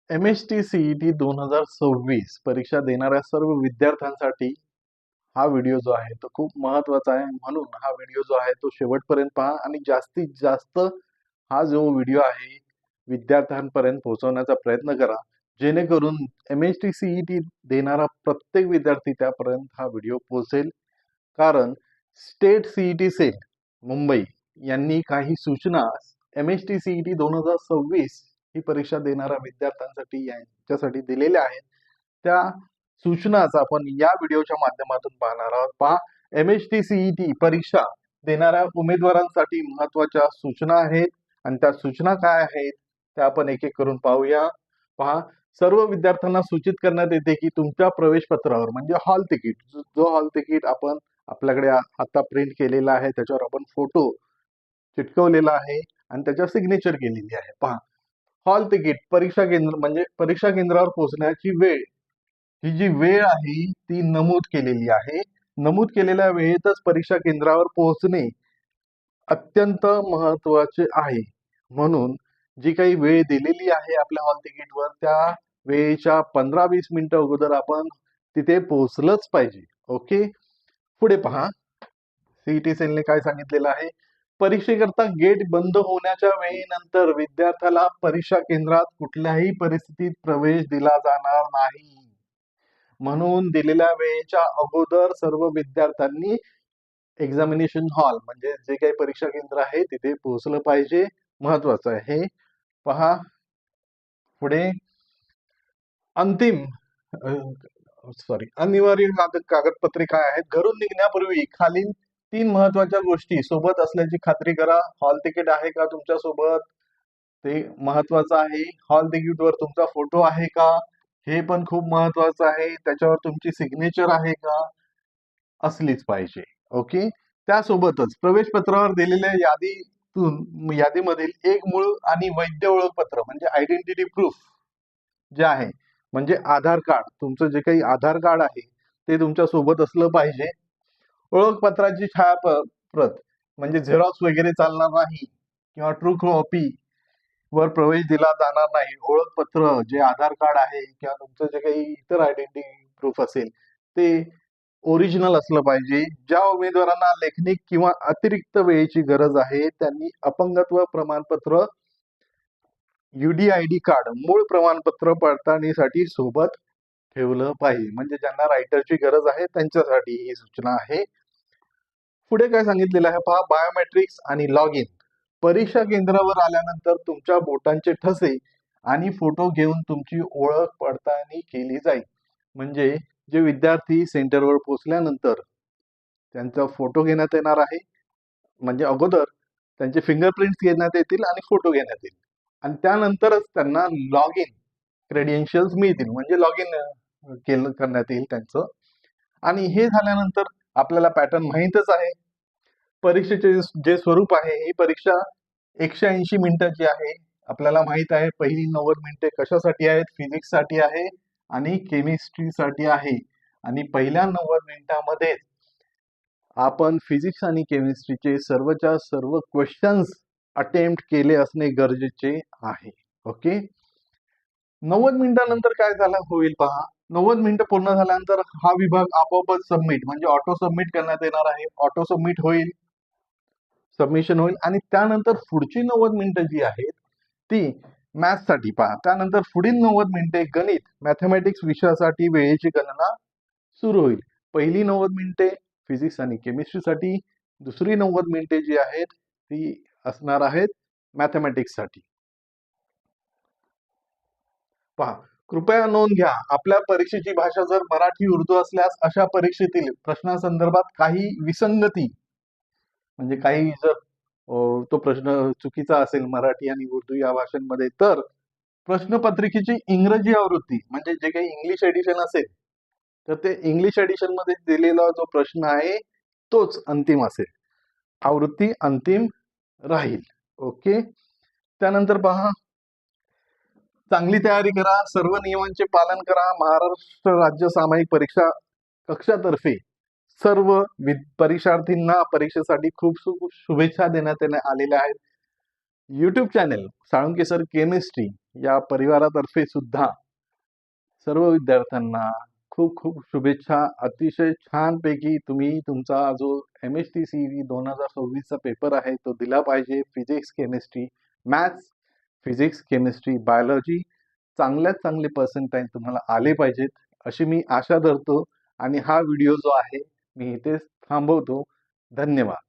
MHT CET 2026 परीक्षा देणाऱ्या सर्व विद्यार्थ्यांसाठी हा व्हिडिओ जो आहे तो खूप महत्त्वाचा आहे. म्हणून हा व्हिडिओ जो आहे तो शेवटपर्यंत पहा आणि जास्तीत जास्त हा जो व्हिडिओ आहे विद्यार्थ्यांपर्यंत पोहोचवण्याचा प्रयत्न करा. जेणेकरून MHT CET देणारा प्रत्येक विद्यार्थी त्यापर्यंत हा व्हिडिओ पोहोचेल. कारण स्टेट CET सेल मुंबई यांनी काही सूचना MHT CET 2026 ही परीक्षा देणाऱ्या विद्यार्थ्यांसाठी यांच्यासाठी दिलेल्या आहेत. त्या सूचनाच आपण या व्हिडिओच्या माध्यमातून पाहणार आहोत. पहा, MHT CET परीक्षा देणाऱ्या उमेदवारांसाठी महत्त्वाच्या सूचना आहेत आणि त्या सूचना काय आहेत त्या आपण एक एक करून पाहूया. पहा, सर्व विद्यार्थ्यांना सूचित करण्यात येते की तुमच्या प्रवेश पत्रावर म्हणजे हॉल तिकीट, जो हॉल तिकीट आपण आपल्याकडे आता प्रिंट केलेला आहे त्याच्यावर आपण फोटो चिटकवलेला आहे आणि त्याच्यावर सिग्नेचर केलेली आहे. पहा, हॉल तिकीट परीक्षा केंद्र म्हणजे परीक्षा केंद्रावर पोहोचण्याची वेळ, ही जी वेळ आहे ती नमूद केलेली आहे. नमूद केलेल्या वेळेतच परीक्षा केंद्रावर पोहोचणे अत्यंत महत्वाचे आहे. म्हणून जी काही वेळ दिलेली आहे आपल्या हॉल तिकीटवर त्या वेळेच्या 15-20 मिनिटं अगोदर आपण तिथे पोहोचलंच पाहिजे. ओके, पुढे पहा, सीईटी सेलने काय सांगितलेलं आहे. परीक्षेकरता गेट बंद होण्याच्या वेळेनंतर विद्यार्थ्याला परीक्षा केंद्रात कुठल्याही परिस्थितीत प्रवेश दिला जाणार नाही. म्हणून दिलेल्या वेळेच्या अगोदर सर्व विद्यार्थ्यांनी एक्झामिनेशन हॉल म्हणजे जे काही परीक्षा केंद्र आहे तिथे पोहोचलं पाहिजे. महत्वाचं आहे. पहा पुढे, अनिवार्य कागदपत्रे काय आहेत. घरून निघण्यापूर्वी खालील 3 महत्वाच्या गोष्टी सोबत असल्याची खात्री करा. हॉल तिकीट आहे का तुमच्या सोबत, ते महत्वाचं आहे. हॉल तिकीटवर तुमचा फोटो आहे का, हे पण खूप महत्वाचं आहे. त्याच्यावर तुमची सिग्नेचर आहे का, असलीच पाहिजे. ओके, त्यासोबतच प्रवेश पत्रावर दिलेल्या यादीमधील एक मूळ आणि वैध ओळखपत्र म्हणजे आयडेंटिटी प्रूफ जे आहे म्हणजे आधार कार्ड, तुमचं जे काही आधार कार्ड आहे ते तुमच्या सोबत असलं पाहिजे. ओळखपत्राची छायाप्रत म्हणजे झेरॉक्स वगैरे चालणार नाही किंवा ट्रू कॉपी वर प्रवेश दिला जाणार नाही. ओळखपत्र जे आधार कार्ड आहे किंवा तुमचं जे काही इतर आयडेंटिटी प्रूफ असेल ते ओरिजिनल असलं पाहिजे. ज्या उमेदवारांना लेखनी किंवा अतिरिक्त वेळेची गरज आहे त्यांनी अपंगत्व प्रमाणपत्र, UDID कार्ड, मूळ प्रमाणपत्र पडताळणीसाठी सोबत ठेवलं पाहिजे. म्हणजे ज्यांना रायटरची गरज आहे त्यांच्यासाठी ही सूचना आहे. पुढे काय सांगितलेलं आहे पहा, बायोमेट्रिक्स आणि लॉग इन. परीक्षा केंद्रावर आल्यानंतर तुमच्या बोटांचे ठसे आणि फोटो घेऊन तुमची ओळख पडताळणी केली जाईल. म्हणजे जे विद्यार्थी सेंटरवर पोहोचल्यानंतर त्यांचा फोटो घेण्यात येणार आहे. म्हणजे अगोदर त्यांचे फिंगरप्रिंट्स घेण्यात येतील आणि फोटो घेण्यात येईल आणि त्यानंतरच त्यांना लॉग इन क्रेडेन्शियल्स मिळतील म्हणजे लॉग इन करण्यात येईल त्यांचं. आणि हे झाल्यानंतर आपल्याला पॅटर्न माहीतच आहे. परीक्षेचे जे स्वरूप आहे, ही परीक्षा 180 मिनिटाची आहे. आपल्याला माहित आहे पहिली 90 मिनिटे कशासाठी आहेत, फिजिक्ससाठी आहे आणि केमिस्ट्रीसाठी आहे. आणि पहिल्या 90 मिनिटांमध्ये आपण फिजिक्स आणि केमिस्ट्रीचे सर्वच्या सर्व क्वेश्चन्स अटेम्प्ट केले असणे गरजेचे आहे. ओके, 90 मिनिटांनंतर काय झालं होईल पहा. 90 मिनिटं पूर्ण झाल्यानंतर हा विभाग आपोआपच सबमिट म्हणजे ऑटो सबमिट करण्यात येणार आहे. ऑटो सबमिट होईल, सबमिशन होईल आणि त्यानंतर पुढची 90 मिनिटं जी आहेत ती मॅथ्ससाठी पहा. त्यानंतर पुढील 90 मिनिटे गणित मॅथमॅटिक्स विषयासाठी वेळेची गणना सुरू होईल. पहिली 90 मिनिटे फिजिक्स आणि केमिस्ट्रीसाठी, दुसरी 90 मिनिटे जी आहेत ती असणार आहेत मॅथमॅटिक्ससाठी. पहा, कृपया नोंद घ्या, आपल्या परीक्षेची भाषा जर मराठी उर्दू असल्यास अशा परीक्षेतील प्रश्नासंदर्भात काही विसंगती म्हणजे काही जर तो प्रश्न चुकीचा असेल मराठी आणि उर्दू या भाषांमध्ये तर प्रश्नपत्रिकेची इंग्रजी आवृत्ती म्हणजे जे काही इंग्लिश एडिशन असेल तर ते इंग्लिश एडिशन मध्ये दिलेला जो प्रश्न आहे तोच अंतिम असेल, आवृत्ती अंतिम राहील. ओके, त्यानंतर पहा, चांगली तयारी करा, सर्व नियमांचे पालन करा. महाराष्ट्र राज्य सामायिक परीक्षा कक्षातर्फे सर्व परीक्षार्थींना परीक्षेसाठी खूप शुभेच्छा देण्यात आलेल्या आहेत. YouTube channel Salunke sir chemistry या परिवारातर्फे सुद्धा सर्व विद्यार्थ्यांना खूप खूप शुभेच्छा. अतिशय छानपैकी तुम्ही तुमचा जो MHT-CET 2026चा पेपर आहे तो दिला पाहिजे. Physics, chemistry, maths, physics, chemistry, biology चांगल्यात चांगले पर्सेंटाइल तुम्हाला आले पाहिजेत, अशी मी आशा धरतो आणि हा व्हिडिओ जो आहे मी इथेच थांबवतो. धन्यवाद.